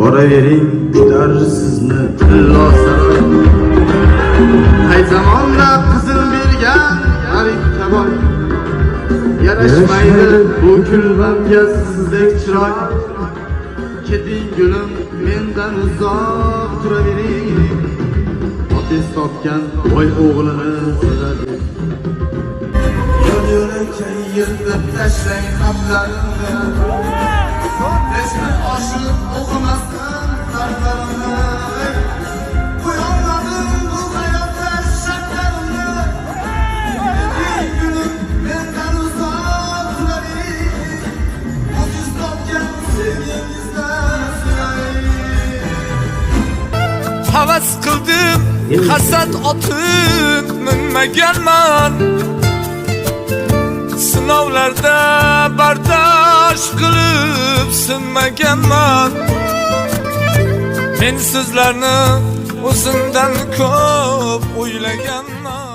boravering kutar sizni tillo saroy. Hay zamonda qizil bergan g'aribga boy, yarashmaydi bu kulbamga sizdek chiroy. Keting gulim mendan uzoq turavering, otiz topgan boy o'g'lini sevadi. Yo'l-yo'lakay yirtib tashlang xatlarimni, Resmen aşık okumasın taraflarını. Koyamadım bu hayatta şartlarını. Bir günüm benden uzak durayım. O yüz topken sevgimizden sürayım. Havas qildim hasad otib minmaganman, sinovlarda bardosh qilib sinmaganman. Men sizlarni o'zimdan ko'p o'ylaganman.